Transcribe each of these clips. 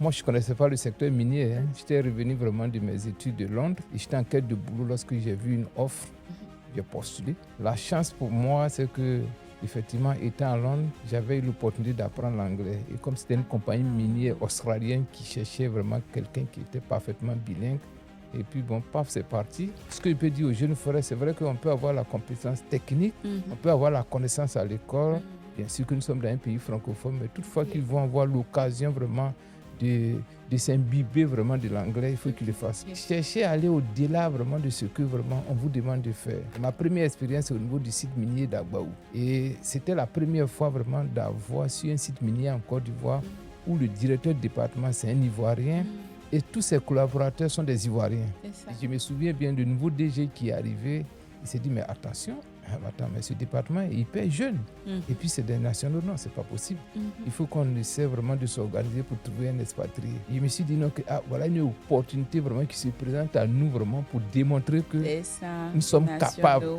Moi, je ne connaissais pas le secteur minier. J'étais revenu vraiment de mes études de Londres et j'étais en quête de boulot lorsque j'ai vu une offre. J'ai postulé. La chance pour moi, c'est que, effectivement, étant à Londres, j'avais eu l'opportunité d'apprendre l'anglais. Et comme c'était une compagnie minière australienne qui cherchait vraiment quelqu'un qui était parfaitement bilingue, et puis bon, paf, c'est parti. Ce que je peux dire aux jeunes frères, c'est vrai qu'on peut avoir la compétence technique, on peut avoir la connaissance à l'école. Bien sûr que nous sommes dans un pays francophone, mais toutefois qu'ils vont avoir l'occasion vraiment de s'imbiber vraiment de l'anglais, il faut qu'ils le fassent. Cherchez à aller au-delà vraiment de ce que vraiment on vous demande de faire. Ma première expérience c'est au niveau du site minier d'Agbaou. Et c'était la première fois vraiment d'avoir sur un site minier en Côte d'Ivoire où le directeur de département c'est un Ivoirien et tous ses collaborateurs sont des Ivoiriens. Je me souviens bien du nouveau DG qui est arrivé, il s'est dit mais attention, mais ce département est hyper jeune. Et puis c'est des nationaux, non, c'est pas possible. Il faut qu'on essaie vraiment de s'organiser pour trouver un expatrié. Je me suis dit non, que voilà une opportunité vraiment qui se présente à nous vraiment pour démontrer que nous sommes capables.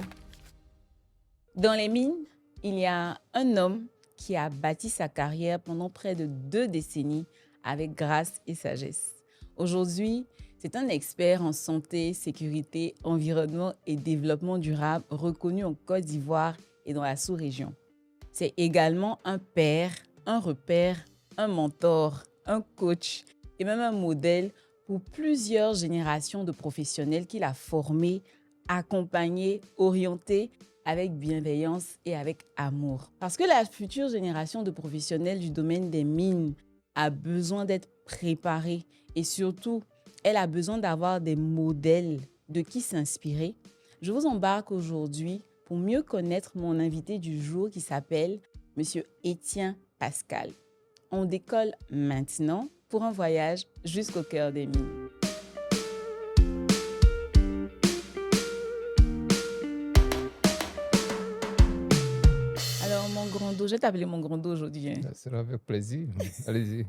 Dans les mines, il y a un homme qui a bâti sa carrière pendant près de 2 décennies avec grâce et sagesse. Aujourd'hui, c'est un expert en santé, sécurité, environnement et développement durable reconnu en Côte d'Ivoire et dans la sous-région. C'est également un père, un repère, un mentor, un coach et même un modèle pour plusieurs générations de professionnels qu'il a formés, accompagnés, orientés avec bienveillance et avec amour. Parce que la future génération de professionnels du domaine des mines a besoin d'être préparée et surtout, elle a besoin d'avoir des modèles de qui s'inspirer. Je vous embarque aujourd'hui pour mieux connaître mon invité du jour qui s'appelle Monsieur Étienne Pascal. On décolle maintenant pour un voyage jusqu'au cœur des mines. Alors, mon grand dos, je vais t'appeler mon grand dos aujourd'hui. Ça sera avec plaisir. Allez-y.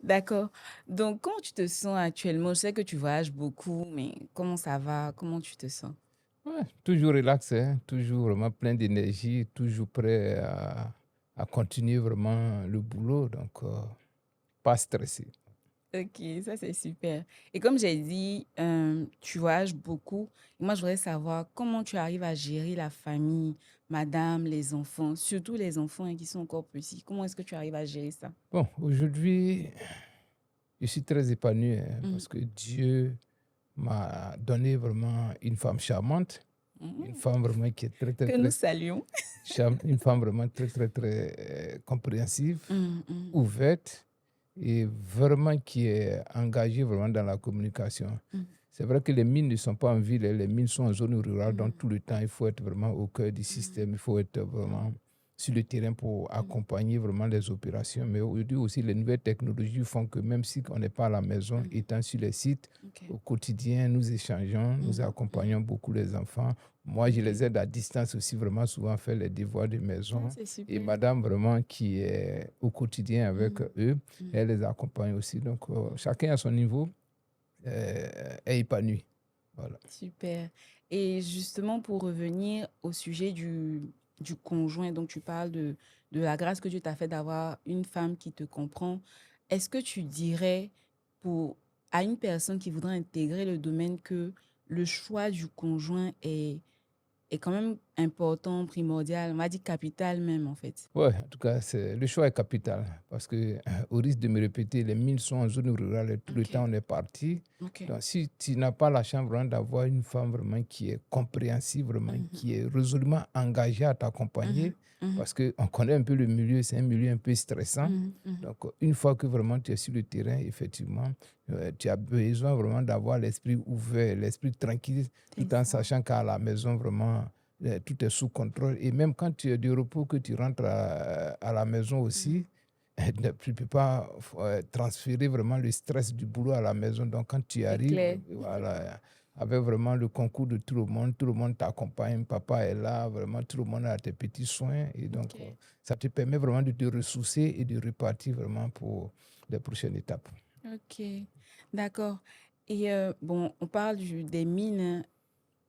D'accord. Donc, comment tu te sens actuellement? Je sais que tu voyages beaucoup, mais comment ça va? Comment tu te sens? Ouais, toujours relaxé, toujours vraiment plein d'énergie, toujours prêt à continuer vraiment le boulot, donc pas stressé. Ok, ça c'est super. Et comme j'ai dit, tu voyages beaucoup. Et moi, je voudrais savoir comment tu arrives à gérer la famille, madame, les enfants, surtout les enfants qui sont encore petits. Comment est-ce que tu arrives à gérer ça? Bon, aujourd'hui, je suis très épanoui parce que Dieu m'a donné vraiment une femme charmante, une femme vraiment qui est très, très, Que très, nous saluons. une femme vraiment très, très, très compréhensive, ouverte et vraiment qui est engagée vraiment dans la communication. C'est vrai que les mines ne sont pas en ville, les mines sont en zone rurale, donc tout le temps, il faut être vraiment au cœur du système, il faut être vraiment sur le terrain pour accompagner vraiment les opérations. Mais aujourd'hui aussi, les nouvelles technologies font que même si on n'est pas à la maison, étant sur les sites, au quotidien, nous échangeons, nous accompagnons beaucoup les enfants. Moi, je les aide à distance aussi, vraiment souvent faire les devoirs de maison. Et madame, vraiment, qui est au quotidien avec eux, elle les accompagne aussi. Donc, chacun à son niveau est épanoui. Voilà. Super. Et justement, pour revenir au sujet du conjoint, donc tu parles de la grâce que Dieu t'a fait d'avoir une femme qui te comprend. Est-ce que tu dirais à une personne qui voudrait intégrer le domaine que le choix du conjoint est quand même important, primordial, on va dire capital même en fait? Oui, en tout cas, le choix est capital parce que, au risque de me répéter, les mines sont en zone rurale et tout le temps on est parti. Donc, si tu n'as pas la chance vraiment d'avoir une femme vraiment qui est compréhensive, vraiment, qui est résolument engagée à t'accompagner, parce qu'on connaît un peu le milieu, c'est un milieu un peu stressant. Donc, une fois que vraiment tu es sur le terrain, effectivement, tu as besoin vraiment d'avoir l'esprit ouvert, l'esprit tranquille, tout en sachant qu'à la maison, vraiment, tout est sous contrôle. Et même quand tu es de repos, que tu rentres à la maison aussi, tu ne peux pas transférer vraiment le stress du boulot à la maison. Donc, quand tu arrives, voilà, avec vraiment le concours de tout le monde t'accompagne, papa est là, vraiment tout le monde a tes petits soins. Et donc, ça te permet vraiment de te ressourcer et de repartir vraiment pour les prochaines étapes. Ok, d'accord. Et bon, on parle des mines.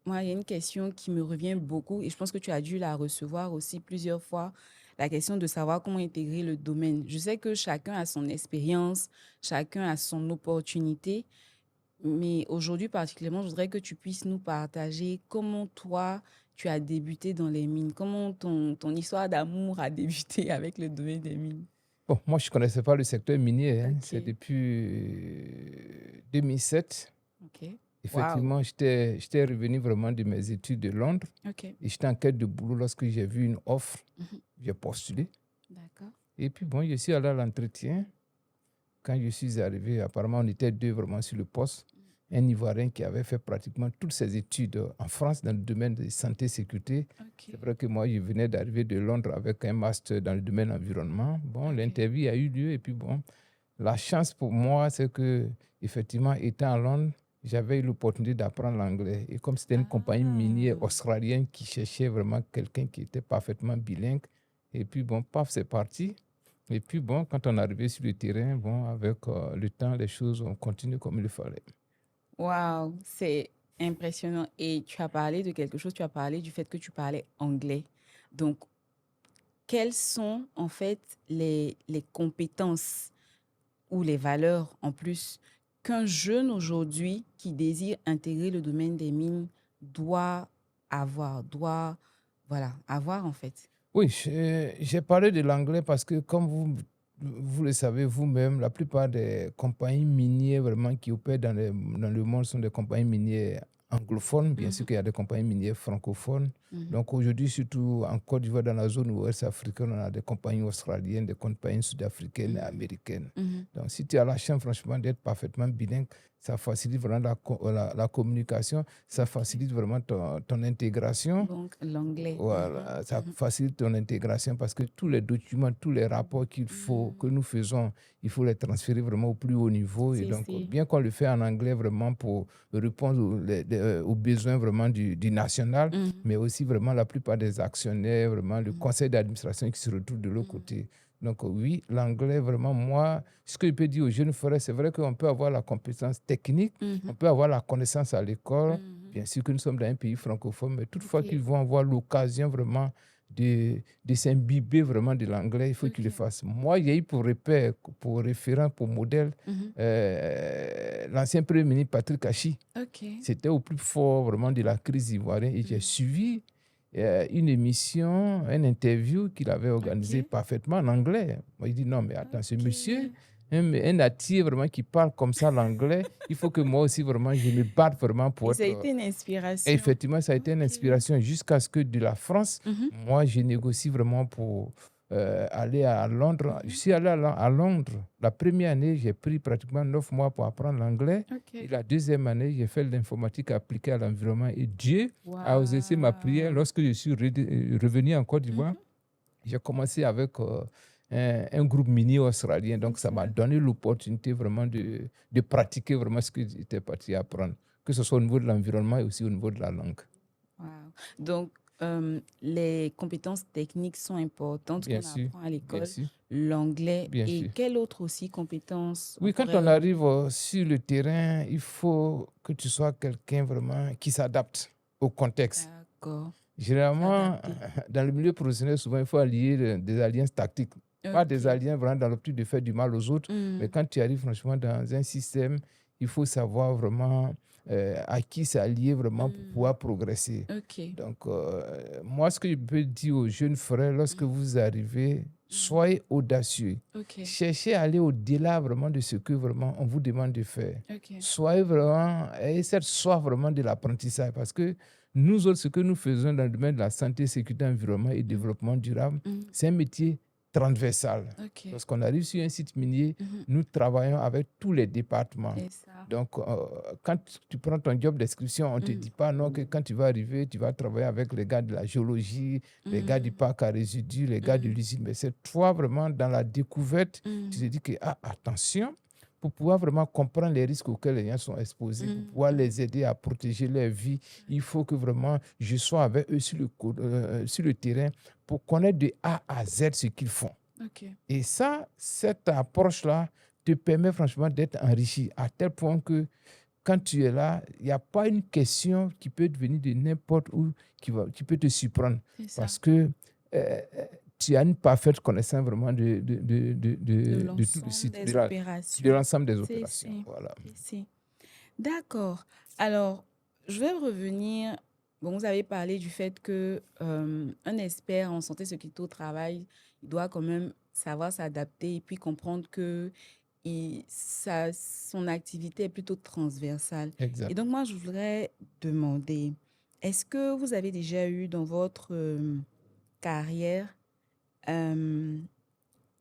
Moi, il y a une question qui me revient beaucoup et je pense que tu as dû la recevoir aussi plusieurs fois. la question de savoir comment intégrer le domaine. Je sais que chacun a son expérience, chacun a son opportunité, mais aujourd'hui particulièrement, je voudrais que tu puisses nous partager comment toi, tu as débuté dans les mines, comment ton histoire d'amour a débuté avec le domaine des mines. Bon, moi, je ne connaissais pas le secteur minier. C'est Ok, depuis 2007. ok. Waouh, Effectivement, j'étais revenu vraiment de mes études de Londres. ok. Et j'étais en quête de boulot lorsque j'ai vu une offre. Mhm. J'ai postulé. D'accord. Et puis, bon, je suis allé à l'entretien. Quand je suis arrivé, apparemment, on était deux vraiment sur le poste. Un Ivoirien qui avait fait pratiquement toutes ses études en France dans le domaine de santé-sécurité. Ok, C'est vrai que moi, je venais d'arriver de Londres avec un master dans le domaine environnement. Bon, ok. l'interview a eu lieu et puis bon, la chance pour moi, c'est que, effectivement, étant à Londres, j'avais eu l'opportunité d'apprendre l'anglais. Et comme c'était une compagnie minière Ah, australienne qui cherchait vraiment quelqu'un qui était parfaitement bilingue, et puis bon, paf, c'est parti. Et puis bon, quand on est arrivé sur le terrain, bon, avec le temps, les choses ont continué comme il fallait. waouh, c'est impressionnant. Et tu as parlé de quelque chose, tu as parlé du fait que tu parlais anglais. Donc, quelles sont en fait les compétences ou les valeurs en plus qu'un jeune aujourd'hui qui désire intégrer le domaine des mines doit avoir, doit, voilà, avoir en fait. Oui, j'ai parlé de l'anglais parce que, comme vous le savez vous-même, la plupart des compagnies minières vraiment qui opèrent dans le monde sont des compagnies minières anglophones. Bien sûr Mhm, qu'il y a des compagnies minières francophones. mhm, Donc aujourd'hui, surtout en Côte d'Ivoire, dans la zone ouest africaine, on a des compagnies australiennes, des compagnies sud-africaines et mhm, américaines. mhm. Donc si tu as la chance, franchement, d'être parfaitement bilingue, ça facilite vraiment la communication, ça Ok. facilite vraiment ton intégration. Donc, l'anglais. Mhm, Voilà, ça mhm, facilite ton intégration parce que tous les documents, tous les rapports qu'il faut, que mhm. nous faisons, il faut les transférer vraiment au plus haut niveau. Et donc, Si. bien qu'on le fait en anglais vraiment pour répondre aux besoins vraiment du national, Mhm, mais aussi vraiment la plupart des actionnaires, vraiment le mhm, conseil d'administration qui se retrouve de l'autre mhm, côté. Donc, oui, l'anglais, vraiment, moi, ce que je peux dire aux jeunes frères, c'est vrai qu'on peut avoir la compétence technique, on mhm, peut avoir la connaissance à l'école. mhm. Bien sûr que nous sommes dans un pays francophone, mais toutefois qu'ils Ok, vont avoir l'occasion vraiment de s'imbiber vraiment de l'anglais, il faut qu'ils le ok. fassent. Moi, j'ai eu pour repère, pour référent, pour modèle, Mhm. l'ancien Premier ministre Patrick Achi. Ok. C'était au plus fort vraiment de la crise ivoirienne et j'ai Mhm. suivi une émission, une interview qu'il avait organisée Ok. parfaitement en anglais. Moi, il dit non, mais attends, ce Ok. monsieur, un natif vraiment qui parle comme ça l'anglais, il faut que moi aussi vraiment je me batte vraiment pour Et ça a être. été une Et inspiration. effectivement, ça a été une Ok. inspiration jusqu'à ce que de la France, Mhm, moi, je négocie vraiment pour aller à Londres. Je mhm. suis allé à Londres. La première année, j'ai pris pratiquement 9 mois pour apprendre l'anglais. Et Ok. la deuxième année, j'ai fait l'informatique appliquée à l'environnement. Et Dieu a exaucé ma prière. Waouh. Lorsque je suis revenu en Côte d'Ivoire, Mhm. j'ai commencé avec un groupe mini australien. C'est Donc, ça m'a ça. donné l'opportunité vraiment de pratiquer vraiment ce que j'étais parti apprendre, que ce soit au niveau de l'environnement et aussi au niveau de la langue. Waouh. Donc, les compétences techniques sont importantes Bien qu'on sûr, apprend à bien l'école. sûr, L'anglais bien et sûr. quelle autre aussi compétence on Oui, quand on pourrait... arrive sur le terrain, il faut que tu sois quelqu'un vraiment qui s'adapte au contexte. D'accord. Généralement, S'adapter. dans le milieu professionnel, souvent, il faut allier des alliances tactiques. Pas des Ok. alliances vraiment dans l'optique de faire du mal aux autres, mais Hmm, quand tu arrives franchement dans un système, il faut savoir vraiment à qui s'allier vraiment pour hmm. pouvoir progresser. Ok. Donc, moi, ce que je peux dire aux jeunes frères, lorsque Mhm, vous arrivez, mhm. soyez audacieux. Ok. Cherchez à aller au-delà vraiment de ce que vraiment on vous demande de faire. Ok. Soyez vraiment, ayez cette soif vraiment de l'apprentissage parce que nous autres, ce que nous faisons dans le domaine de la santé, sécurité, environnement et Mhm, développement durable, mhm. c'est un métier transversal. Ok. Lorsqu'on arrive sur un site minier, Mhm. nous travaillons avec tous les départements. C'est ça. Donc, quand tu prends ton job description, on ne te Mhm, dit pas non que quand tu vas arriver, tu vas travailler avec les gars de la géologie, les gars du mhm, parc à résidus, les gars de mhm, l'usine. Mais c'est toi vraiment dans la découverte, tu te mhm, dis que, ah, attention, pour pouvoir vraiment comprendre les risques auxquels les gens sont exposés, pour mhm, pouvoir mhm. les aider à protéger leur vie, il faut que vraiment je sois avec eux sur le terrain pour connaître de A à Z ce qu'ils font. Ok. Et ça, cette approche-là te permet franchement d'être enrichi à tel point que quand tu es là, il n'y a pas une question qui peut venir de n'importe où qui peut te surprendre. C'est ça. Parce que euh, tu as une parfaite connaissance vraiment de tout le l'ensemble site, des de opérations. l'ensemble des C'est, opérations. c'est, Voilà. c'est. D'accord. Alors, je vais revenir. Bon, vous avez parlé du fait que un expert en santé sécurité au travail, il doit quand même savoir s'adapter et puis comprendre que son activité est plutôt transversale. Et Exact. donc, moi, je voudrais demander, est-ce que vous avez déjà eu dans votre carrière euh,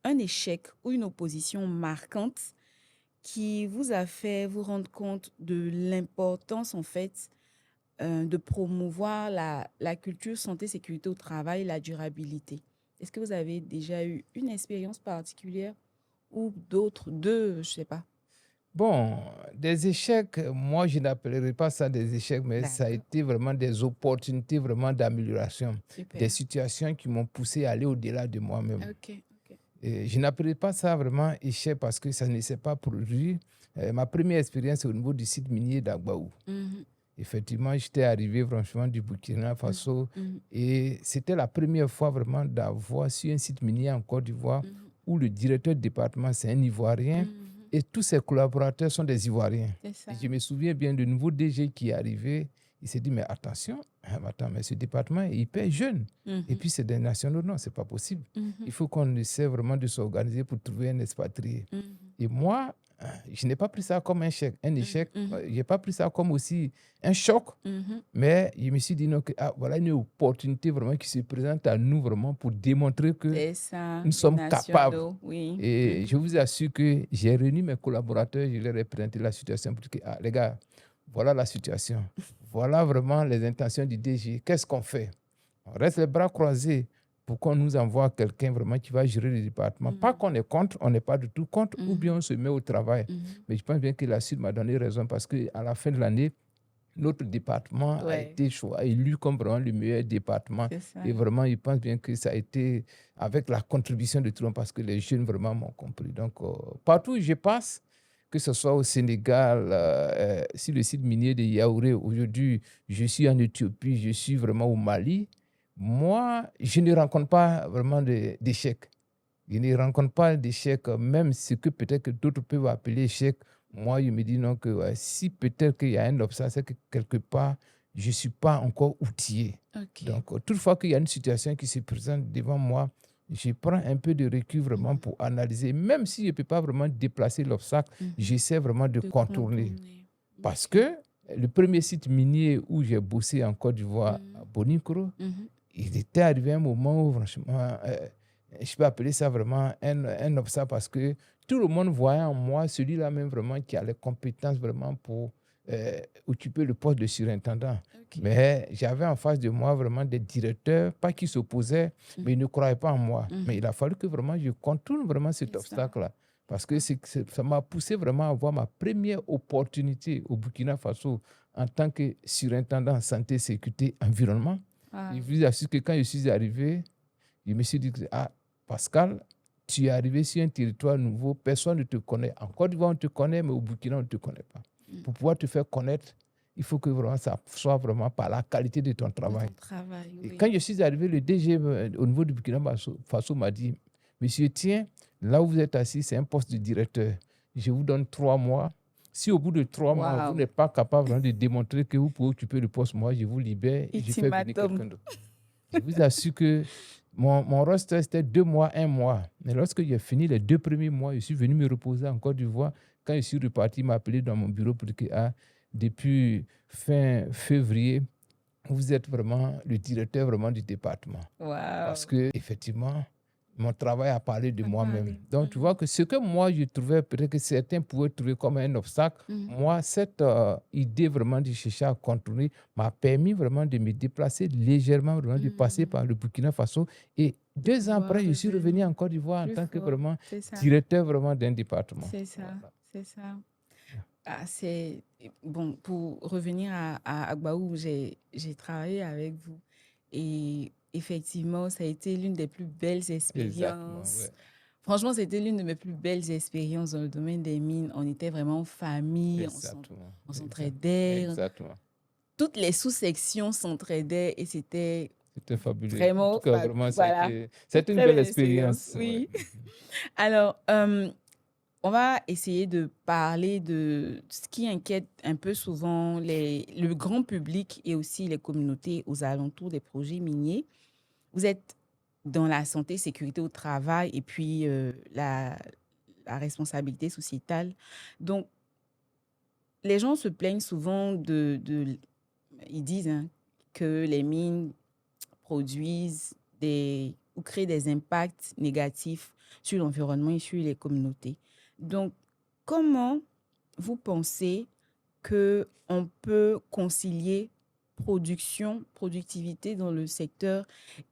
un échec ou une opposition marquante qui vous a fait vous rendre compte de l'importance, en fait, de promouvoir la culture santé-sécurité au travail, la durabilité. Est-ce que vous avez déjà eu une expérience particulière ou deux, je ne sais pas. Bon, des échecs, moi, je n'appellerais pas ça des échecs, mais ça a D'accord, été vraiment des opportunités vraiment d'amélioration, des super. situations qui m'ont poussé à aller au-delà de moi-même. Ok, ok. Et je n'appellerais pas ça vraiment échec parce que ça ne s'est pas produit. Ma première expérience, c'est au niveau du site minier d'Agbaou. Mhm, Effectivement, j'étais arrivé franchement du Burkina Faso mhm, et c'était la première fois vraiment d'avoir sur un site minier en Côte d'Ivoire mhm, où le directeur de département, c'est un Ivoirien mhm. et tous ses collaborateurs sont des Ivoiriens. C'est ça. Et je me souviens bien du nouveau DG qui est arrivé. Il s'est dit, mais attention, attends, mais ce département est hyper jeune. Et Mhm, puis c'est des nationaux. Non, c'est pas possible. mhm, Il faut qu'on essaie vraiment de s'organiser pour trouver un expatrié. mhm, Et moi, je n'ai pas pris ça comme un échec. Un mhm, échec. mhm, Je n'ai pas pris ça comme aussi un choc. mhm. Mais je me suis dit, non, que, voilà une opportunité vraiment qui se présente à nous vraiment pour démontrer que C'est ça, nous les sommes capables. nationaux, oui. Et je Mhm, vous assure que j'ai réuni mes collaborateurs, je leur ai présenté la situation pour dire, les gars, voilà la situation. Voilà vraiment les intentions du DG. Qu'est-ce qu'on fait? On reste les bras croisés pour qu'on nous envoie quelqu'un vraiment qui va gérer le département. Pas mhm, qu'on est contre, on n'est pas du tout contre, ou bien mhm, on se met au travail. mhm. Mais je pense bien que la suite m'a donné raison parce qu'à la fin de l'année, notre département a Ouais, été élu comme vraiment le meilleur département. c'est ça. Et vraiment, je pense bien que ça a été avec la contribution de tout le monde parce que les jeunes vraiment m'ont compris. Donc, partout où je passe, que ce soit au Sénégal, sur le site minier de Yaouré, aujourd'hui, je suis en Éthiopie, je suis vraiment au Mali, moi, je ne rencontre pas vraiment d'échecs. Je ne rencontre pas d'échecs, même ce que peut-être que d'autres peuvent appeler échec. Moi, je me dis non, que ouais, si peut-être qu'il y a un obstacle, c'est que quelque part, je ne suis pas encore outillé. Ok. Donc, toutefois qu'il y a une situation qui se présente devant moi, je prends un peu de recul vraiment Mhm, pour analyser. Même si je ne peux pas vraiment déplacer l'obstacle, mhm. j'essaie vraiment de De contourner. contourner. Parce Ok. que le premier site minier où j'ai bossé en Côte d'Ivoire, à Mhm, Bonikro, mhm. il était arrivé un moment où, franchement, je peux appeler ça vraiment un obstacle parce que tout le monde voyait en moi celui-là même vraiment qui a les compétences vraiment pour occuper le poste de surintendant. Ok. Mais j'avais en face de moi vraiment des directeurs, pas qui s'opposaient, mais ils ne croyaient pas en moi. Mais il a fallu que vraiment je contourne vraiment cet C'est ça. obstacle-là. Parce que Ah, ça m'a poussé vraiment à avoir ma première opportunité au Burkina Faso en tant que surintendant santé, sécurité, environnement. ah, Je vous assure que quand je suis arrivé, je me suis dit, ah, Pascal, tu es arrivé sur un territoire nouveau, personne ne te connaît. En Côte d'Ivoire, on te connaît, mais au Burkina, on ne te connaît pas. mm. Pour pouvoir te faire connaître, il faut que vraiment ça soit vraiment par la qualité de ton De travail. ton travail, Et oui. quand je suis arrivé, le DG au niveau du Burkina Faso m'a dit, monsieur, tiens, là où vous êtes assis, c'est un poste de directeur. Je vous donne 3 mois. Si au bout de 3 mois, vous Waouh. n'êtes pas capable vraiment de démontrer que vous pouvez occuper le poste, moi, je vous libère et je fais venir Ultimatum. quelqu'un d'autre. Je vous assure que mon roster, c'était 2 mois, 1 mois. Mais lorsque j'ai fini les 2 premiers mois, je suis venu me reposer en Côte d'Ivoire. Quand je suis reparti, il m'a appelé dans mon bureau pour dire que depuis fin février, vous êtes vraiment le directeur vraiment du département. Parce Waouh. que effectivement, mon travail a parlé de À moi-même. parler. Donc, tu vois que ce que moi, je trouvais, peut-être que certains pouvaient trouver comme un obstacle, moi, cette idée vraiment de chercher à contourner m'a permis vraiment de me déplacer légèrement, vraiment de passer par le Burkina Faso. Et 2 ans Pouvoir après, je suis revenu revenir en Côte d'Ivoire en plus tant que fort. vraiment C'est ça. directeur vraiment d'un département. C'est ça. Voilà. C'est ça. Ah, c'est bon, pour revenir à Agbaou, j'ai travaillé avec vous et effectivement, ça a été l'une des plus belles Exactement, expériences. ouais. Franchement, c'était l'une de mes plus belles expériences dans le domaine des mines. On était vraiment en famille, Exactement. on s'entraidait, Exactement. toutes les sous-sections s'entraidaient et c'était C'était fabuleux. En Vraiment, tout cas, vraiment, voilà, c'est une très belle belle expérience. expérience. Oui. Alors, on va essayer de parler de ce qui inquiète un peu souvent le grand public et aussi les communautés aux alentours des projets miniers. Vous êtes dans la santé, sécurité au travail et puis la responsabilité sociétale. Donc, les gens se plaignent souvent ils disent hein, que les mines produisent ou créent des impacts négatifs sur l'environnement et sur les communautés. Donc, comment vous pensez qu'on peut concilier productivité dans le secteur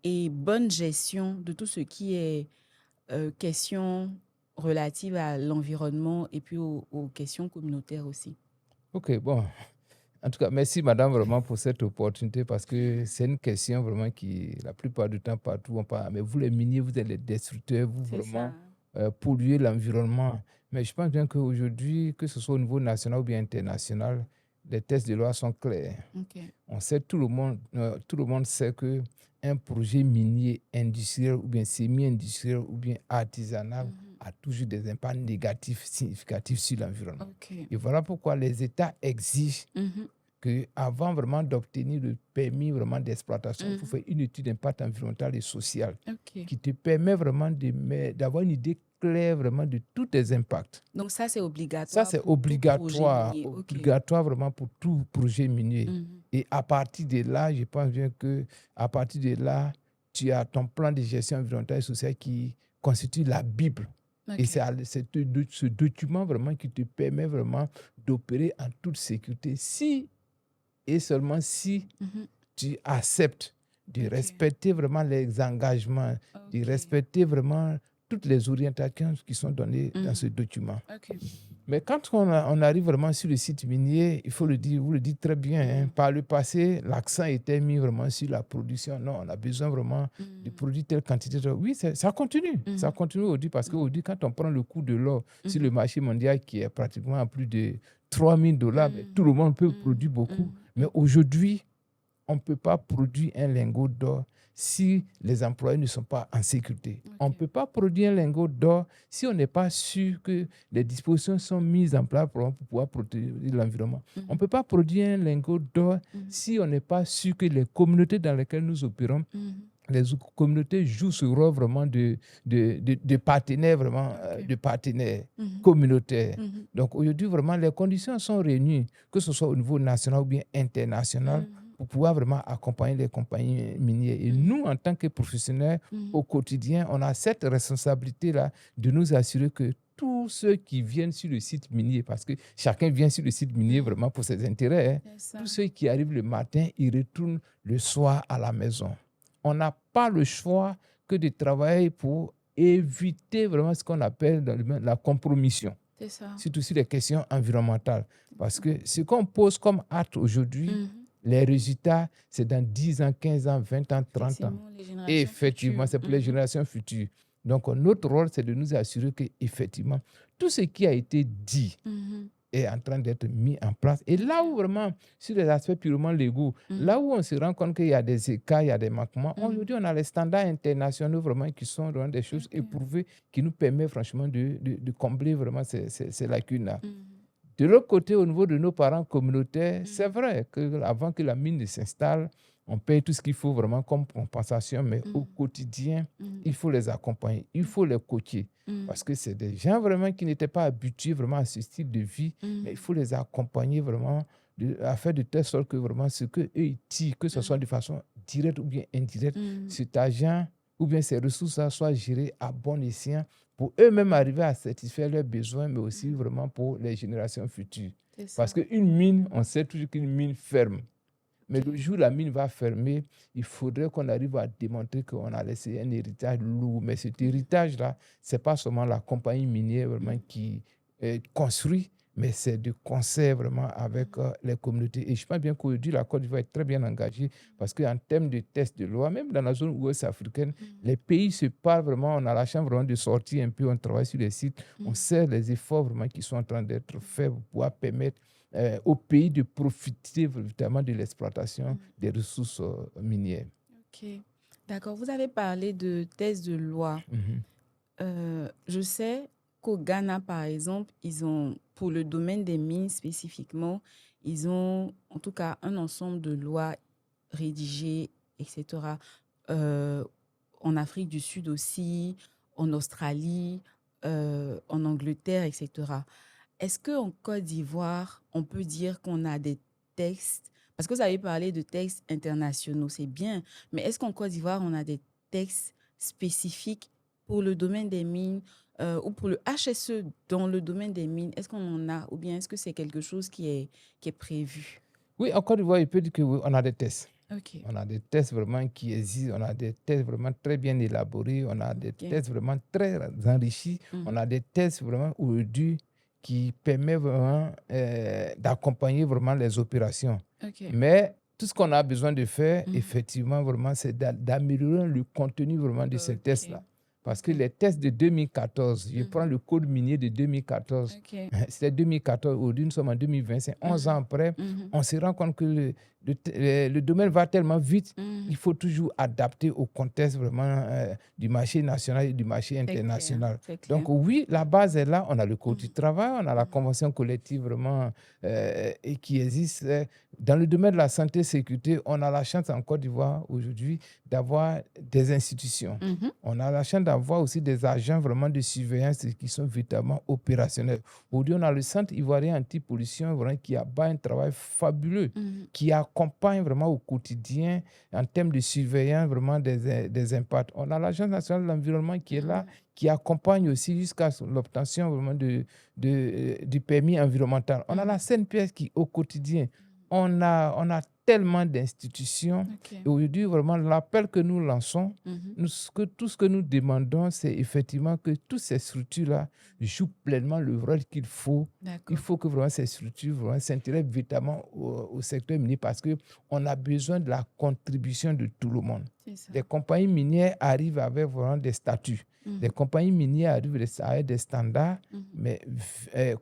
et bonne gestion de tout ce qui est questions relatives à l'environnement et puis aux questions communautaires aussi? OK, bon. En tout cas, merci madame vraiment pour cette opportunité parce que c'est une question vraiment qui, la plupart du temps, partout, on parle. Mais vous, les miniers, vous êtes les destructeurs, vous C'est ça. vraiment polluez l'environnement. Mais je pense bien qu'aujourd'hui, que ce soit au niveau national ou bien international, les textes de loi sont clairs. OK. On sait, tout le monde sait que un projet minier industriel ou bien semi-industriel ou bien artisanal a toujours des impacts négatifs significatifs sur l'environnement. OK. Et voilà pourquoi les États exigent Mhm. qu'avant vraiment d'obtenir le permis vraiment d'exploitation, il faut faire une étude d'impact environnemental et social OK. qui te permet vraiment d'avoir une idée claire vraiment de tous les impacts. Donc ça, c'est obligatoire. Ça, c'est pour tout projet obligatoire, minier. OK. obligatoire vraiment pour tout projet minier. Mhm. Et à partir de là, je pense bien qu'à partir de là, tu as ton plan de gestion environnementale et sociale qui constitue la Bible. Et OK. c'est ce document vraiment qui te permet vraiment d'opérer en toute sécurité si et seulement si Mhm. tu acceptes de OK. respecter vraiment les engagements, de OK. respecter vraiment toutes les orientations qui sont données dans ce document. OK. Mais quand on arrive vraiment sur le site minier, il faut le dire, vous le dites très bien, hein, par le passé, l'accent était mis vraiment sur la production. Non, on a besoin vraiment de produire telle quantité. Oui, ça continue. Ça continue aujourd'hui parce qu'aujourd'hui, quand on prend le coût de l'or sur le marché mondial qui est pratiquement à plus de $3 000, mais tout le monde peut produire beaucoup. Mais aujourd'hui, on ne peut pas produire un lingot d'or si les employés ne sont pas en sécurité. Okay. On ne peut pas produire un lingot d'or si on n'est pas sûr que les dispositions sont mises en place pour pouvoir protéger l'environnement. On ne peut pas produire un lingot d'or si on n'est pas sûr que les communautés dans lesquelles nous opérons, les communautés jouent ce rôle vraiment de partenaires, vraiment, de partenaires communautaires. Donc aujourd'hui, vraiment, les conditions sont réunies, que ce soit au niveau national ou bien international, pour pouvoir vraiment accompagner les compagnies minières. Et nous, en tant que professionnels, au quotidien, on a cette responsabilité-là de nous assurer que tous ceux qui viennent sur le site minier, parce que chacun vient sur le site minier vraiment pour ses intérêts, tous ceux qui arrivent le matin, ils retournent le soir à la maison. On n'a pas le choix que de travailler pour éviter vraiment ce qu'on appelle dans le domaine la compromission. C'est ça. Surtout sur les questions environnementales. Parce que ce qu'on pose comme acte aujourd'hui, les résultats, c'est dans 10 ans, 15 ans, 20 ans, 30 ans. Et effectivement, c'est pour les générations futures. Donc, notre rôle, c'est de nous assurer qu'effectivement, tout ce qui a été dit est en train d'être mis en place. Et là où vraiment, sur les aspects purement légaux, là où on se rend compte qu'il y a des écarts, il y a des manquements, aujourd'hui, on a les standards internationaux vraiment qui sont vraiment des choses éprouvées qui nous permettent franchement de combler vraiment ces lacunes-là. De l'autre côté, au niveau de nos parents communautaires, c'est vrai qu'avant que la mine ne s'installe, on paye tout ce qu'il faut vraiment comme compensation, mais au quotidien, il faut les accompagner, il faut les coacher. Parce que c'est des gens vraiment qui n'étaient pas habitués vraiment à ce style de vie, mais il faut les accompagner vraiment à faire de telle sorte que vraiment ce qu'eux ils tirent, que ce soit de façon directe ou bien indirecte, cet argent ou bien ces ressources soient gérées à bon escient pour eux-mêmes arriver à satisfaire leurs besoins, mais aussi vraiment pour les générations futures. Parce qu'une mine, on sait toujours qu'une mine ferme. Mais le jour où la mine va fermer, il faudrait qu'on arrive à démontrer qu'on a laissé un héritage lourd. Mais cet héritage-là, ce n'est pas seulement la compagnie minière vraiment qui construit, mais c'est de concert vraiment avec les communautés. Et je pense bien qu'aujourd'hui, la Côte d'Ivoire est très bien engagée parce qu'en termes de tests de loi, même dans la zone ouest africaine, les pays se parlent vraiment, on a la chance vraiment de sortir un peu, on travaille sur les sites, on sait les efforts vraiment qui sont en train d'être faits pour pouvoir permettre au pays de profiter véritablement de l'exploitation des ressources minières. Ok. D'accord. Vous avez parlé de thèse de loi. Mhm. Je sais qu'au Ghana, par exemple, ils ont, pour le domaine des mines spécifiquement, ils ont en tout cas un ensemble de lois rédigées, etc. Euh, En Afrique du Sud aussi, en Australie, en Angleterre, etc. Est-ce qu'en Côte d'Ivoire, on peut dire qu'on a des textes, parce que vous avez parlé de textes internationaux, c'est bien, mais est-ce qu'en Côte d'Ivoire, on a des textes spécifiques pour le domaine des mines ou pour le HSE dans le domaine des mines? Est-ce qu'on en a ou bien est-ce que c'est quelque chose qui est prévu? Oui, en Côte d'Ivoire, il peut dire qu'on a des tests. Ok, On a des tests vraiment qui existent, on a des tests vraiment très bien élaborés, on a des ok. tests vraiment très enrichis, on Mhm. a des tests vraiment aujourd'hui qui permettent vraiment d'accompagner vraiment les opérations. Ok, Mais tout ce qu'on a besoin de faire, mhm. effectivement, vraiment, c'est d'améliorer le contenu vraiment de ces Ok, tests-là. Parce que ok, les tests de 2014, je prends mhm. le code minier de 2014, Ok, c'était 2014, aujourd'hui nous sommes en 2020, c'est 11 ans mhm. après, Mhm. on se rend compte que le domaine va tellement vite, Mhm. il faut toujours adapter au contexte vraiment du marché national et du marché C'est clair, international. c'est clair. Donc oui, la base est là, on a le Code du Mhm. travail, on a la Mhm. convention collective vraiment et qui existe. Dans le domaine de la santé et sécurité, on a la chance en Côte d'Ivoire aujourd'hui d'avoir des institutions. Mhm. On a la chance d'avoir aussi des agents vraiment de surveillance qui sont véritablement opérationnels. Aujourd'hui, on a le Centre ivoirien anti-pollution vraiment qui abat un travail fabuleux, Mhm. qui accompagne vraiment au quotidien en termes de surveillance vraiment des impacts. On a l'Agence nationale de l'environnement qui est là, Mhm. qui accompagne aussi jusqu'à l'obtention vraiment du permis environnemental. On a la Mhm. CNPS qui, au quotidien, on a tellement d'institutions. Ok. Et aujourd'hui, vraiment, l'appel que nous lançons, Mhm. tout ce que nous demandons, c'est effectivement que toutes ces structures-là jouent pleinement le rôle qu'il faut. Il D'accord. faut que vraiment ces structures vraiment s'intéressent véritablement au secteur minier parce qu'on a besoin de la contribution de tout le monde. C'est ça. Les compagnies minières arrivent avec vraiment des statuts. Les Mhm. compagnies minières arrivent avec des standards, Mhm. mais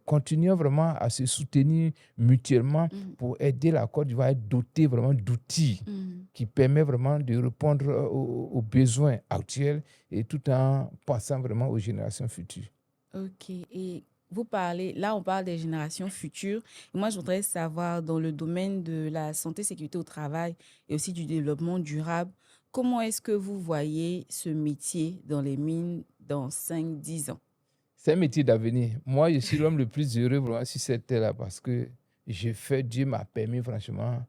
continuons vraiment à se soutenir mutuellement Mhm. pour aider la Côte d'Ivoire à être dotée vraiment d'outils Mhm. qui permettent vraiment de répondre aux besoins actuels et tout en pensant vraiment aux générations futures. Ok. Et vous parlez, là, on parle des générations futures. Et moi, je voudrais savoir, dans le domaine de la santé, sécurité au travail et aussi du développement durable, comment est-ce que vous voyez ce métier dans les mines dans 5 10 ans? C'est un métier d'avenir. Moi, je suis l'homme le plus heureux vraiment sur cette terre-là parce que Dieu m'a permis franchement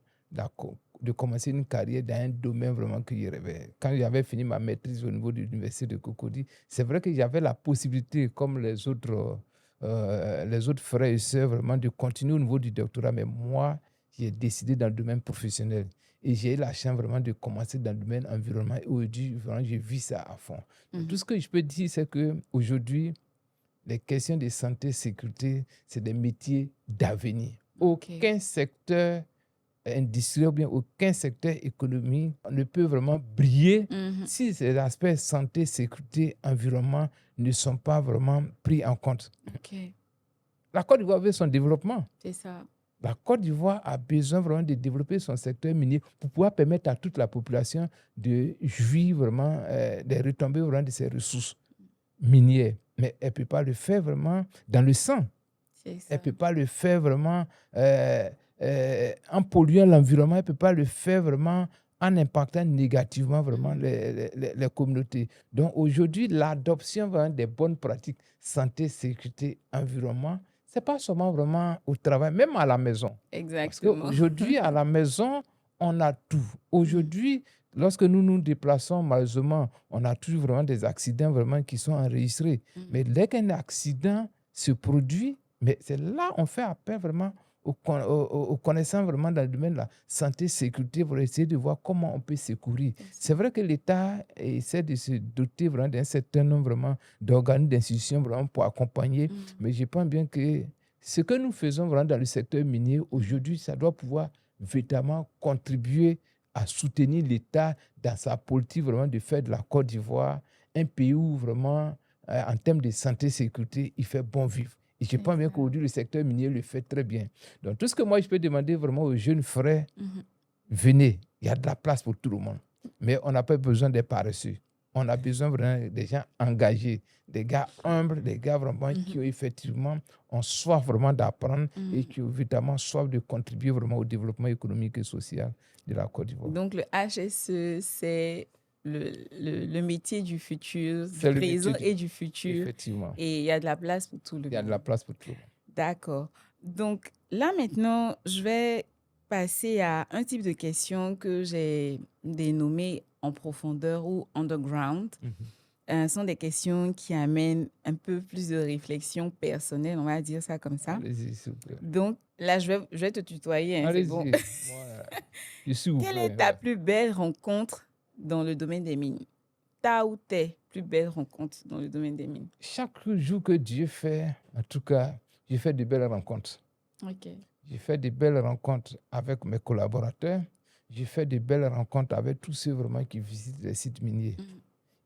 de commencer une carrière dans un domaine vraiment que je rêvais. Quand j'avais fini ma maîtrise au niveau de l'université de Cocody, c'est vrai que j'avais la possibilité, comme les autres frères et sœurs, vraiment de continuer au niveau du doctorat. Mais moi, j'ai décidé dans le domaine professionnel. Et j'ai eu la chance vraiment de commencer dans le domaine environnement. Et aujourd'hui, vraiment, je vis ça à fond. Donc, tout Mhm. ce que je peux dire, c'est qu'aujourd'hui, les questions de santé et sécurité, c'est des métiers d'avenir. Ok. Aucun secteur industriel ou bien aucun secteur économique ne peut vraiment briller Mhm. si ces aspects santé, sécurité, environnement ne sont pas vraiment pris en compte. Ok. La Côte d'Ivoire veut son développement. C'est ça. La Côte d'Ivoire a besoin vraiment de développer son secteur minier pour pouvoir permettre à toute la population de jouir vraiment des retombées vraiment de ses ressources minières. Mais elle ne peut pas le faire vraiment dans le sang. C'est Elle ça. ne peut pas le faire vraiment en polluant l'environnement. Elle ne peut pas le faire vraiment en impactant négativement vraiment Mhm. les communautés. Donc aujourd'hui, l'adoption vraiment des bonnes pratiques santé, sécurité, environnement, ce n'est pas seulement vraiment au travail, même à la maison. Parce Exactement. qu'aujourd'hui, à la maison, on a tout. Mhm. Aujourd'hui, lorsque nous nous déplaçons, malheureusement, on a toujours vraiment des accidents vraiment qui sont enregistrés. Mais Mhm. dès qu'un accident se produit, mais c'est là qu'on fait appel vraiment aux connaissances vraiment dans le domaine de la santé, sécurité, pour essayer de voir comment on peut secourir. C'est ça. C'est vrai que l'État essaie de se doter vraiment d'un certain nombre vraiment d'organes, d'institutions vraiment pour accompagner, Mhm. mais je pense bien que ce que nous faisons vraiment dans le secteur minier aujourd'hui, ça doit pouvoir véritablement contribuer à soutenir l'État dans sa politique vraiment de faire de la Côte d'Ivoire un pays où vraiment, en termes de santé et sécurité, il fait bon vivre. Et je C'est pense bien ça. qu'aujourd'hui, le secteur minier le fait très bien. Donc, tout ce que moi, je peux demander vraiment aux jeunes frères, Mhm. venez, il y a de la place pour tout le monde. Mais on n'a pas besoin des paresseux. On a besoin vraiment des gens engagés, des gars humbles, des gars vraiment qui ont effectivement ont soif vraiment d'apprendre et qui ont évidemment soif de contribuer vraiment au développement économique et social de la Côte d'Ivoire. Donc, le HSE, c'est le métier du futur, C'est du le présent métier et du futur. Effectivement. Et il y a de la place pour tout le Il y a de monde. la place pour tout le monde. D'accord. Donc, là, maintenant, je vais passer à un type de question que j'ai dénommé en profondeur ou underground. Ce sont des questions qui amènent un peu plus de réflexion personnelle, on va dire ça comme ça. Allez-y, s'il vous plaît. Donc, là, je vais te tutoyer, hein, c'est Allez-y. bon. Moi, je suis ouvert. Quelle est ta plus belle rencontre dans le domaine des mines? Ta ou tes plus belles rencontres dans le domaine des mines? Chaque jour que Dieu fait, en tout cas, j'ai fait de belles rencontres. Ok. J'ai fait de belles rencontres avec mes collaborateurs. J'ai fait de belles rencontres avec tous ceux vraiment qui visitent les sites miniers.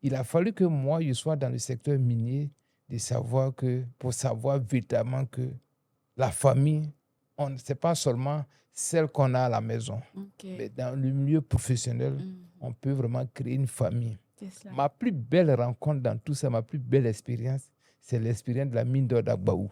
Il a fallu que moi, je sois dans le secteur minier pour savoir véritablement que la famille, ce n'est pas seulement celle qu'on a à la maison, mais dans le milieu professionnel, on peut vraiment créer une famille. C'est cela. Ma plus belle rencontre dans tout ça, ma plus belle expérience, c'est l'expérience de la mine d'or d'Agbaou,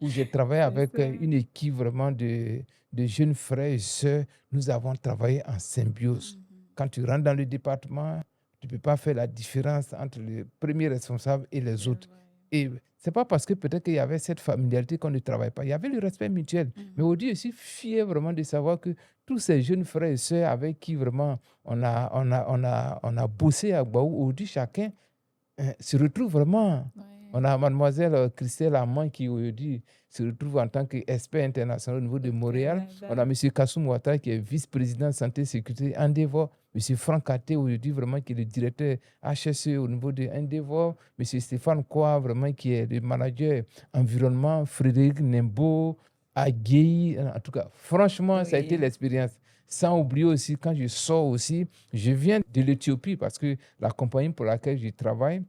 où j'ai travaillé avec une équipe vraiment de jeunes frères et sœurs. Nous avons travaillé en symbiose. Quand tu rentres dans le département, tu ne peux pas faire la différence entre le premier responsable et les autres. Et ce n'est pas parce que peut-être qu'il y avait cette familiarité qu'on ne travaille pas. Il y avait le respect mutuel. Mais aujourd'hui, je suis fier vraiment de savoir que tous ces jeunes frères et sœurs avec qui vraiment on a bossé à Gbao, aujourd'hui, chacun se retrouve vraiment. On a mademoiselle Christelle Amman qui aujourd'hui se retrouve en tant qu'expert international au niveau de Montréal. On a M. Kassoum Ouattara qui est vice-président santé et sécurité Endeavor. M. Franck Até aujourd'hui vraiment qui est le directeur HSE au niveau de Endeavor. M. Stéphane Koua vraiment qui est le manager environnement. Frédéric Nembo, Agueyi. En tout cas, franchement, ça a été l'expérience. Sans oublier aussi, quand je sors aussi, je viens de l'Éthiopie parce que la compagnie pour laquelle je travaille,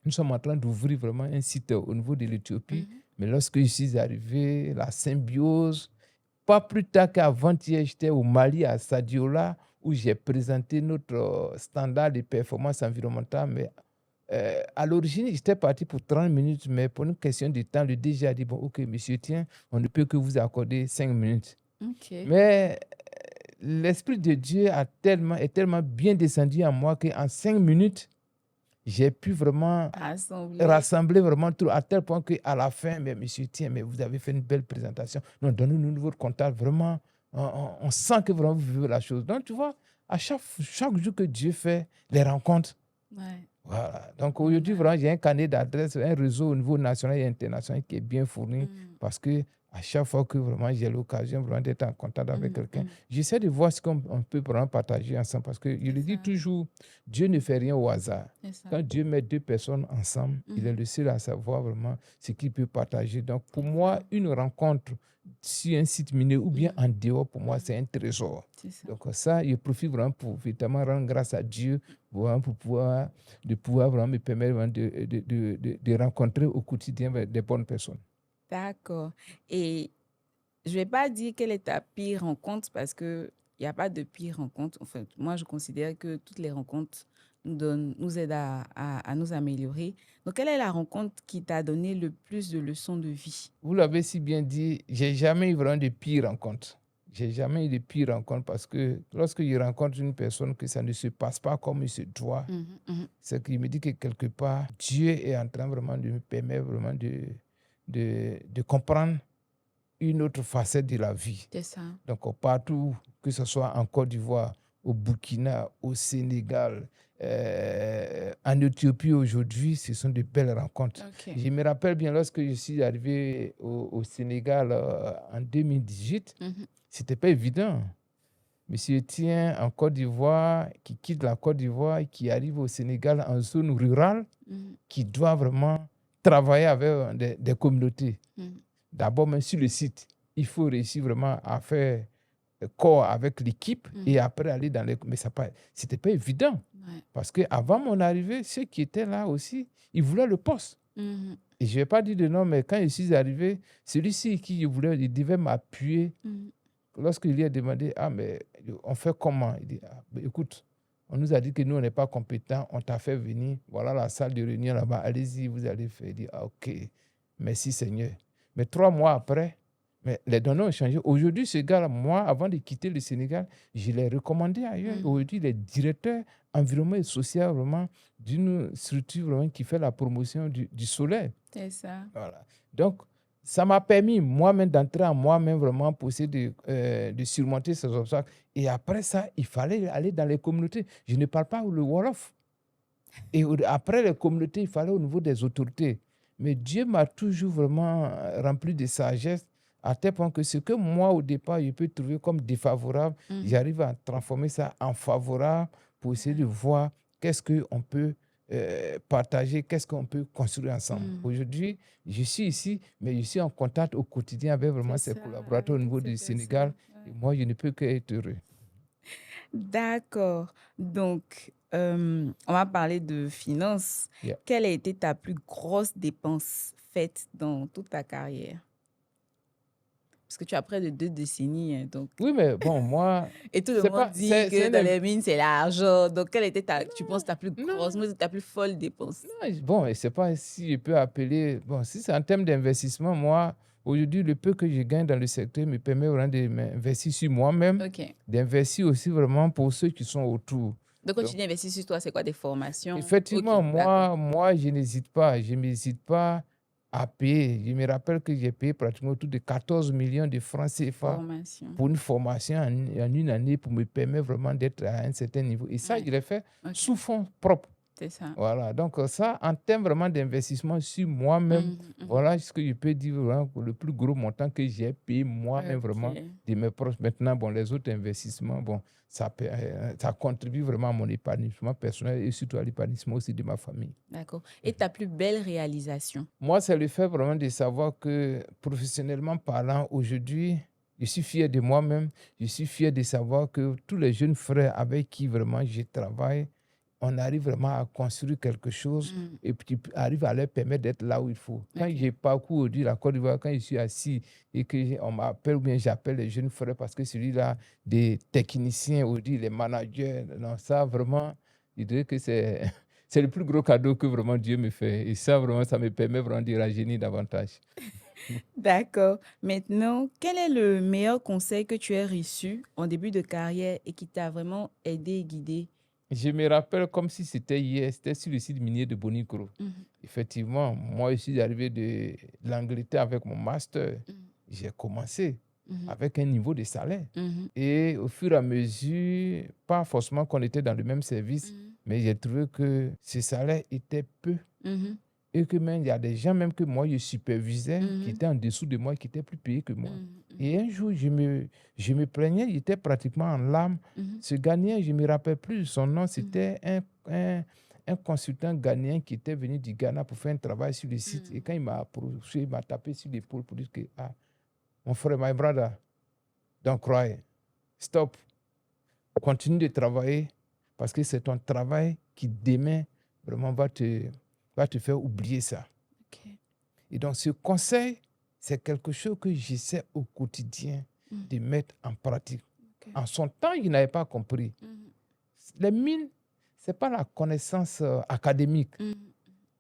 nous sommes en train d'ouvrir vraiment un site au niveau de l'Éthiopie. Mais lorsque je suis arrivé, la symbiose, pas plus tard qu'avant-hier, j'étais au Mali, à Sadiola, où j'ai présenté notre standard de performance environnementale. Mais à l'origine, j'étais parti pour 30 minutes, mais pour une question de temps, le DG a dit, bon, ok, monsieur, tiens, on ne peut que vous accorder 5 minutes. Mais l'Esprit de Dieu est tellement bien descendu en moi qu'en 5 minutes, j'ai pu vraiment rassembler vraiment tout, à tel point qu'à la fin, mais monsieur, tiens, mais vous avez fait une belle présentation. Non, donnez-nous votre contact. Vraiment, on sent que vraiment vous vivez la chose. Donc, tu vois, à chaque jour que Dieu fait les rencontres, voilà. Donc, aujourd'hui, vraiment, j'ai un carnet d'adresses, un réseau au niveau national et international qui est bien fourni parce que à chaque fois que vraiment j'ai l'occasion vraiment d'être en contact avec quelqu'un, j'essaie de voir ce qu'on peut vraiment partager ensemble. Parce que je le dis toujours, Dieu ne fait rien au hasard. Quand Dieu met deux personnes ensemble, il est le seul à savoir vraiment ce qu'il peut partager. Donc, pour moi, une rencontre sur un site minier ou bien en dehors, pour moi, c'est un trésor. Donc, ça, je profite vraiment pour véritablement rendre grâce à Dieu pour pouvoir vraiment me permettre vraiment de rencontrer au quotidien des bonnes personnes. D'accord. Et je ne vais pas dire quelle est ta pire rencontre parce qu'il n'y a pas de pire rencontre. En fait, moi, je considère que toutes les rencontres nous aident à nous améliorer. Donc, quelle est la rencontre qui t'a donné le plus de leçons de vie? Vous l'avez si bien dit, je n'ai jamais eu vraiment de pire rencontre. Je n'ai jamais eu de pire rencontre parce que lorsque je rencontre une personne que ça ne se passe pas comme il se doit, c'est qu'il me dit que quelque part, Dieu est en train vraiment de me permettre vraiment de comprendre une autre facette de la vie. C'est ça. Donc, partout, que ce soit en Côte d'Ivoire, au Burkina, au Sénégal, en Éthiopie aujourd'hui, ce sont de belles rencontres. Je me rappelle bien lorsque je suis arrivé au Sénégal en 2018, ce n'était pas évident. Monsieur Tien, en Côte d'Ivoire, qui quitte la Côte d'Ivoire, qui arrive au Sénégal en zone rurale, qui doit vraiment travailler avec des communautés. D'abord, même sur le site, il faut réussir vraiment à faire corps avec l'équipe et après aller dans les... Mais ce n'était pas évident. Parce qu'avant mon arrivée, ceux qui étaient là aussi, ils voulaient le poste. Et je ne vais pas dire de nom, mais quand je suis arrivé, celui-ci qui il devait m'appuyer. Lorsqu'il lui a demandé, ah, mais on fait comment? Il dit, ah, écoute, On nous a dit que nous, on n'est pas compétents. On t'a fait venir. Voilà la salle de réunion là-bas. Allez-y, vous allez faire. Dire, ah, OK, merci Seigneur. Mais 3 mois après, mais les données ont changé. Aujourd'hui, ce gars-là, moi, avant de quitter le Sénégal, je l'ai recommandé ailleurs. Aujourd'hui, il est directeur environnement et social vraiment d'une structure vraiment qui fait la promotion du solaire. C'est ça. Voilà. Donc, ça m'a permis moi-même d'entrer en moi-même vraiment pour essayer de surmonter ces obstacles. Et après ça, il fallait aller dans les communautés. Je ne parle pas le Wolof. Et après les communautés, il fallait au niveau des autorités. Mais Dieu m'a toujours vraiment rempli de sagesse à tel point que ce que moi, au départ, je peux trouver comme défavorable, j'arrive à transformer ça en favorable pour essayer de voir qu'est-ce qu'on peut partager, qu'est-ce qu'on peut construire ensemble. Aujourd'hui, je suis ici, mais je suis en contact au quotidien avec vraiment ces collaborateurs au niveau du Sénégal. Et moi, je ne peux qu'être heureux. D'accord. Donc, on va parler de finances. Yeah. Quelle a été ta plus grosse dépense faite dans toute ta carrière? Parce que tu as près de 2 décennies. Hein, donc... Oui, mais bon, moi... Et tout le monde dit que dans les mines, c'est l'argent. Donc, quelle était tu penses, ta plus grosse, ta plus folle dépense? Non, bon, je ne sais pas si je peux appeler... Bon, si c'est en termes d'investissement, moi, aujourd'hui, le peu que je gagne dans le secteur me permet vraiment d'investir sur moi-même, d'investir aussi vraiment pour ceux qui sont autour. Donc, quand tu dis investir sur toi, c'est quoi, des formations? Effectivement, moi, je n'hésite pas. Je n'hésite pas à payer. Je me rappelle que j'ai payé pratiquement autour de 14 millions de francs CFA pour une formation en une année pour me permettre vraiment d'être à un certain niveau. Et ça, je l'ai fait sous fonds propres. C'est ça. Voilà, donc ça, en termes vraiment d'investissement sur moi-même, voilà ce que je peux dire vraiment, le plus gros montant que j'ai payé moi-même vraiment de mes proches. Maintenant, bon, les autres investissements, bon, ça contribue vraiment à mon épanouissement personnel et surtout à l'épanouissement aussi de ma famille. D'accord. Et ta plus belle réalisation? Moi, c'est le fait vraiment de savoir que professionnellement parlant, aujourd'hui, je suis fier de moi-même. Je suis fier de savoir que tous les jeunes frères avec qui vraiment je travaille, on arrive vraiment à construire quelque chose et puis arrive à leur permettre d'être là où il faut. Quand j'ai parcouru aujourd'hui la Côte d'Ivoire, quand je suis assis et qu'on m'appelle ou bien j'appelle les jeunes frères parce que celui-là, des techniciens aujourd'hui, les managers, non, ça vraiment, je dirais que c'est le plus gros cadeau que vraiment Dieu me fait. Et ça, vraiment, ça me permet vraiment de rajeunir davantage. D'accord. Maintenant, quel est le meilleur conseil que tu as reçu en début de carrière et qui t'a vraiment aidé et guidé? Je me rappelle comme si c'était hier, c'était sur le site minier de Bonikro. Effectivement, moi, je suis arrivé de l'Angleterre avec mon master. J'ai commencé avec un niveau de salaire. Et au fur et à mesure, pas forcément qu'on était dans le même service, mais j'ai trouvé que ce salaire était peu. Et que même, il y a des gens même que moi, je supervisais, qui étaient en dessous de moi, qui étaient plus payés que moi. Et un jour, je me plaignais, il était pratiquement en larmes. Ce Ghanéen, je ne me rappelle plus de son nom, c'était un consultant ghanéen qui était venu du Ghana pour faire un travail sur le site. Et quand il m'a approché, il m'a tapé sur l'épaule pour dire que, mon frère, my brother, don't cry, stop, continue de travailler parce que c'est ton travail qui demain vraiment va te faire oublier ça. Et donc, ce conseil, c'est quelque chose que j'essaie au quotidien de mettre en pratique. En son temps, il n'avait pas compris. Les mines, ce n'est pas la connaissance académique.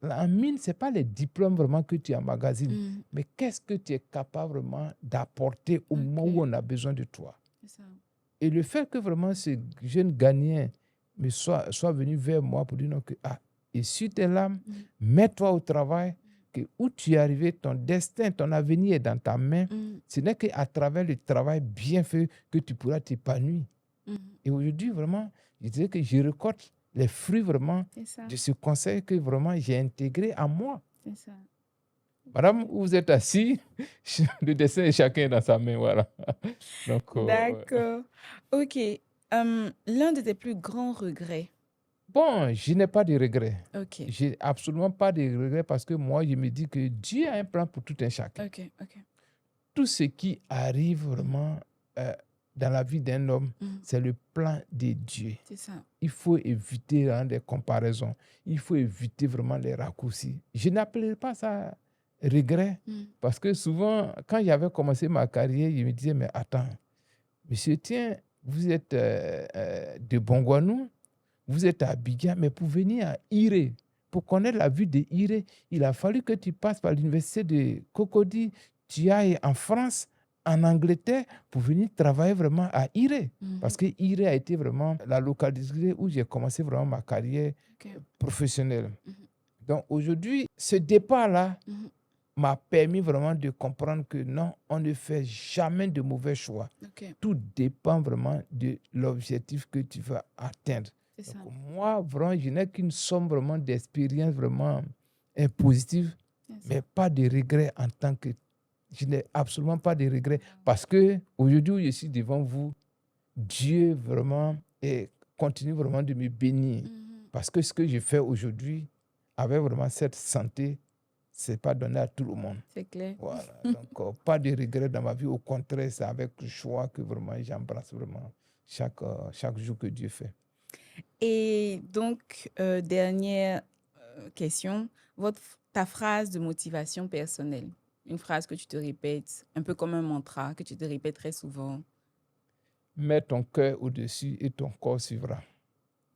La mine, ce n'est pas les diplômes vraiment que tu emmagasines, mais qu'est-ce que tu es capable vraiment d'apporter au moment où on a besoin de toi. Ça. Et le fait que vraiment ce jeune Ghanéen soit venu vers moi pour dire non, que essuie tes larmes, mets-toi au travail, que où tu es arrivé, ton destin, ton avenir est dans ta main. Ce n'est qu'à travers le travail bien fait que tu pourras t'épanouir. Et aujourd'hui, vraiment, je dirais que je récolte les fruits vraiment de ce conseil que vraiment j'ai intégré à moi. C'est ça. Madame, vous êtes assis, le destin est chacun dans sa main, voilà. D'accord. OK. L'un de tes plus grands regrets? Bon, je n'ai pas de regrets. OK. Je n'ai absolument pas de regrets parce que moi, je me dis que Dieu a un plan pour tout un chacun. OK. Tout ce qui arrive vraiment dans la vie d'un homme, c'est le plan de Dieu. C'est ça. Il faut éviter des comparaisons. Il faut éviter vraiment les raccourcis. Je n'appellerai pas ça regret parce que souvent, quand j'avais commencé ma carrière, je me disais, mais attends, monsieur, tiens, vous êtes de Bongouanou, vous êtes à Abidjan, mais pour venir à Iré, pour connaître la ville de Iré, il a fallu que tu passes par l'université de Cocody, tu ailles en France, en Angleterre, pour venir travailler vraiment à Iré. Parce que Iré a été vraiment la localité où j'ai commencé vraiment ma carrière professionnelle. Donc aujourd'hui, ce départ-là m'a permis vraiment de comprendre que non, on ne fait jamais de mauvais choix. Tout dépend vraiment de l'objectif que tu vas atteindre. Donc, moi, vraiment, je n'ai qu'une somme vraiment d'expérience vraiment positive, mais pas de regrets en tant que... Je n'ai absolument pas de regrets parce que aujourd'hui, je suis devant vous, Dieu vraiment continue vraiment de me bénir. Parce que ce que je fais aujourd'hui, avec vraiment cette santé, ce n'est pas donné à tout le monde. C'est clair. Voilà. Donc, pas de regrets dans ma vie. Au contraire, c'est avec le choix que vraiment j'embrasse vraiment chaque jour que Dieu fait. Et donc, dernière question, ta phrase de motivation personnelle, une phrase que tu te répètes, un peu comme un mantra, que tu te répètes très souvent. Mets ton cœur au-dessus et ton corps suivra.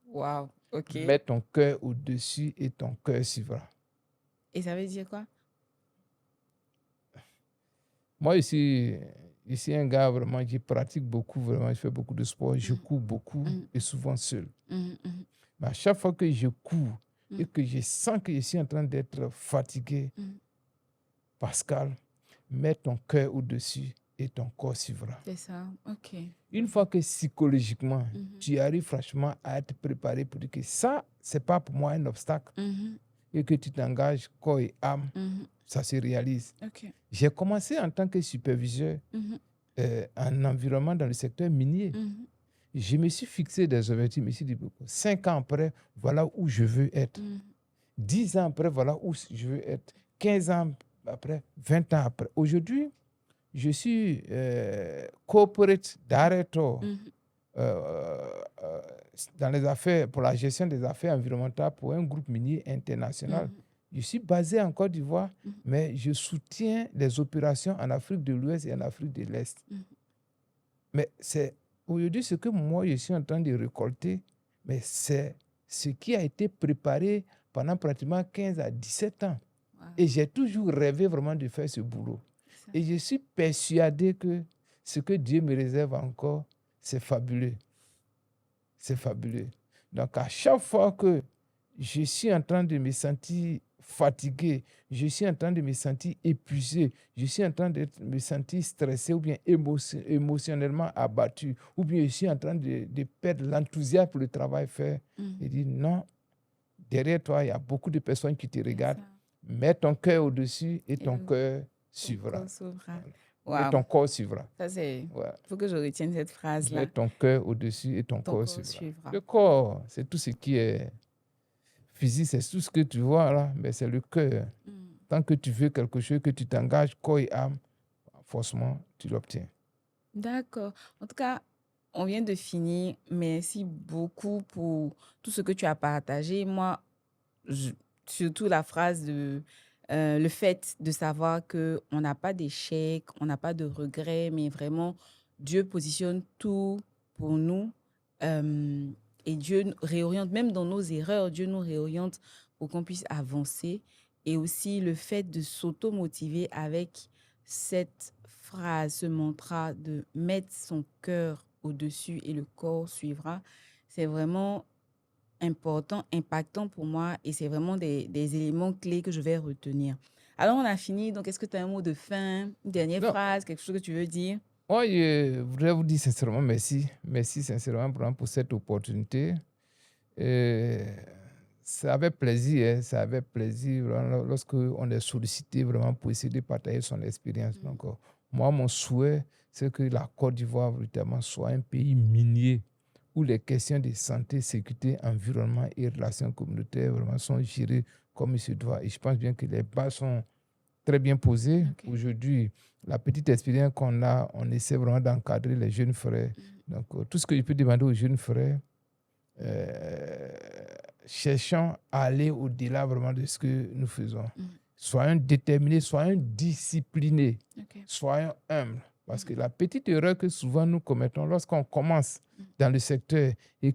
Wow, ok. Mets ton cœur au-dessus et ton cœur suivra. Et ça veut dire quoi? Moi, ici un gars vraiment qui pratique beaucoup, vraiment, je fais beaucoup de sport, je cours beaucoup et souvent seul. Mais à chaque fois que je cours et que je sens que je suis en train d'être fatigué, Pascal, mets ton cœur au-dessus et ton corps suivra. C'est ça, ok. Une fois que psychologiquement, tu arrives franchement à être préparé pour dire que ça, c'est pas pour moi un obstacle et que tu t'engages corps et âme, ça se réalise. Okay. J'ai commencé en tant que superviseur en environnement dans le secteur minier. Je me suis fixé des objectifs, je me suis dit, 5 ans après, voilà où je veux être. 10 ans après, voilà où je veux être. 15 ans après, 20 ans après. Aujourd'hui, je suis corporate director dans les affaires, pour la gestion des affaires environnementales pour un groupe minier international. Je suis basé en Côte d'Ivoire, mais je soutiens les opérations en Afrique de l'Ouest et en Afrique de l'Est. Mais c'est aujourd'hui ce que moi, je suis en train de récolter, mais c'est ce qui a été préparé pendant pratiquement 15 à 17 ans. Wow. Et j'ai toujours rêvé vraiment de faire ce boulot. Et je suis persuadé que ce que Dieu me réserve encore, c'est fabuleux. C'est fabuleux. Donc, à chaque fois que je suis en train de me sentir fatigué, je suis en train de me sentir épuisé, je suis en train de me sentir stressé ou bien émotionnellement abattu, ou bien je suis en train de perdre l'enthousiasme pour le travail fait, et dit non, derrière toi, il y a beaucoup de personnes qui te regardent. Mets ton cœur au-dessus et ton cœur suivra. Wow. Et ton corps suivra. Ça, c'est... Il faut que je retienne cette phrase-là. Mets ton cœur au-dessus et ton corps suivra. Le corps, c'est tout ce qui est physique, c'est tout ce que tu vois là, mais c'est le cœur. Tant que tu veux quelque chose, que tu t'engages, corps et âme, forcément, tu l'obtiens. D'accord. En tout cas, on vient de finir. Merci beaucoup pour tout ce que tu as partagé. Moi, surtout la phrase de... le fait de savoir qu'on n'a pas d'échec, on n'a pas de regrets, mais vraiment, Dieu positionne tout pour nous. Et Dieu réoriente, même dans nos erreurs, Dieu nous réoriente pour qu'on puisse avancer. Et aussi le fait de s'auto-motiver avec cette phrase, ce mantra de mettre son cœur au-dessus et le corps suivra, c'est vraiment important, impactant pour moi et c'est vraiment des éléments clés que je vais retenir. Alors, on a fini. Donc, est-ce que tu as un mot de fin, une dernière phrase, quelque chose que tu veux dire? Moi, je voudrais vous dire sincèrement merci. Merci sincèrement pour cette opportunité. Ça avait plaisir, ça avait plaisir lorsqu'on est sollicité vraiment pour essayer de partager son expérience. Donc, moi, mon souhait, c'est que la Côte d'Ivoire, véritablement, soit un pays minier où les questions de santé, sécurité, environnement et relations communautaires vraiment sont gérées comme il se doit. Et je pense bien que les bases sont très bien posées. Okay. Aujourd'hui, la petite expérience qu'on a, on essaie vraiment d'encadrer les jeunes frères. Donc, tout ce que je peux demander aux jeunes frères, cherchons à aller au-delà vraiment de ce que nous faisons. Soyons déterminés, soyons disciplinés, soyons humbles. Parce que la petite erreur que souvent nous commettons lorsqu'on commence dans le secteur et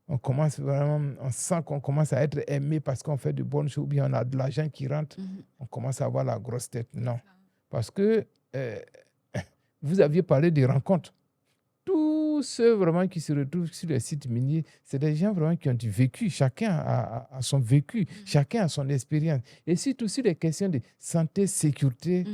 On sent qu'on commence à être aimé parce qu'on fait de bonnes choses, ou bien on a de l'argent qui rentre, on commence à avoir la grosse tête. Non. Parce que vous aviez parlé des rencontres. Tous ceux vraiment qui se retrouvent sur les sites miniers, c'est des gens vraiment qui ont du vécu. Chacun a son vécu, chacun a son expérience. Et surtout sur les questions de santé, sécurité,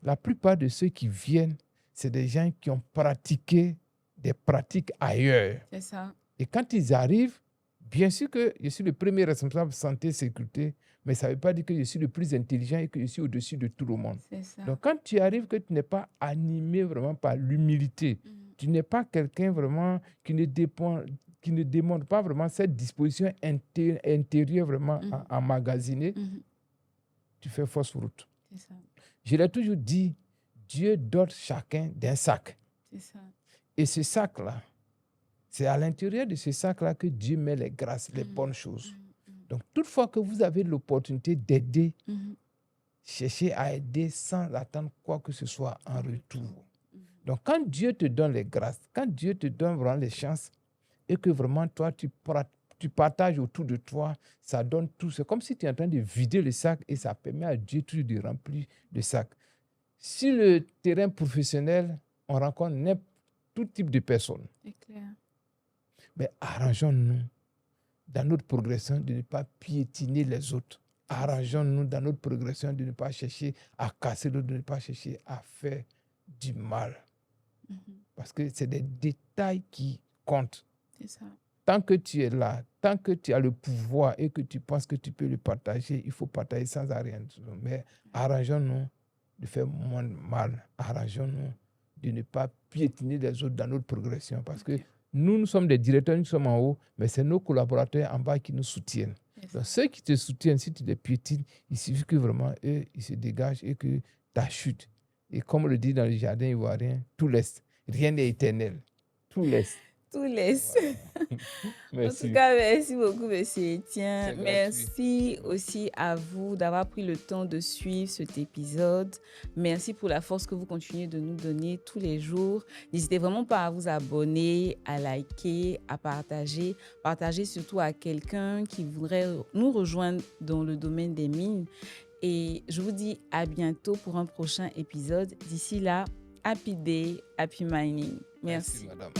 la plupart de ceux qui viennent, c'est des gens qui ont pratiqué des pratiques ailleurs. C'est ça. Et quand ils arrivent, bien sûr que je suis le premier responsable santé et sécurité, mais ça ne veut pas dire que je suis le plus intelligent et que je suis au-dessus de tout le monde. C'est ça. Donc, quand tu arrives, que tu n'es pas animé vraiment par l'humilité, tu n'es pas quelqu'un vraiment qui ne démontre pas vraiment cette disposition intérieure vraiment emmagasinée, tu fais fausse route. C'est ça. Je l'ai toujours dit, Dieu dote chacun d'un sac. C'est ça. Et ce sac-là, c'est à l'intérieur de ce sac-là que Dieu met les grâces, les bonnes choses. Donc, toutefois que vous avez l'opportunité d'aider, cherchez à aider sans attendre quoi que ce soit en retour. Donc, quand Dieu te donne les grâces, quand Dieu te donne vraiment les chances, et que vraiment, toi, tu partages autour de toi, ça donne tout. C'est comme si tu es en train de vider le sac et ça permet à Dieu toujours de remplir le sac. Sur le terrain professionnel, on rencontre tout type de personnes. C'est clair. Mais arrangeons-nous dans notre progression de ne pas piétiner les autres. Arrangeons-nous dans notre progression de ne pas chercher à casser l'autre, de ne pas chercher à faire du mal. Parce que c'est des détails qui comptent. C'est ça. Tant que tu es là, tant que tu as le pouvoir et que tu penses que tu peux le partager, il faut partager sans rien. Mais arrangeons-nous de faire moins de mal. Arrangeons-nous de ne pas piétiner les autres dans notre progression. Parce que nous sommes des directeurs, nous sommes en haut, mais c'est nos collaborateurs en bas qui nous soutiennent. Donc, ceux qui te soutiennent, si tu les piétines, il suffit que vraiment, eux, ils se dégagent et que tu chutes. Et comme on le dit dans le jardin ivoirien, tout laisse. Rien n'est éternel. Tout laisse. Tout laisse. Voilà. En tout cas, merci beaucoup, monsieur Etienne. C'est merci aussi à vous d'avoir pris le temps de suivre cet épisode. Merci pour la force que vous continuez de nous donner tous les jours. N'hésitez vraiment pas à vous abonner, à liker, à partager. Partagez surtout à quelqu'un qui voudrait nous rejoindre dans le domaine des mines. Et je vous dis à bientôt pour un prochain épisode. D'ici là, happy day, happy mining. Merci. Merci, madame.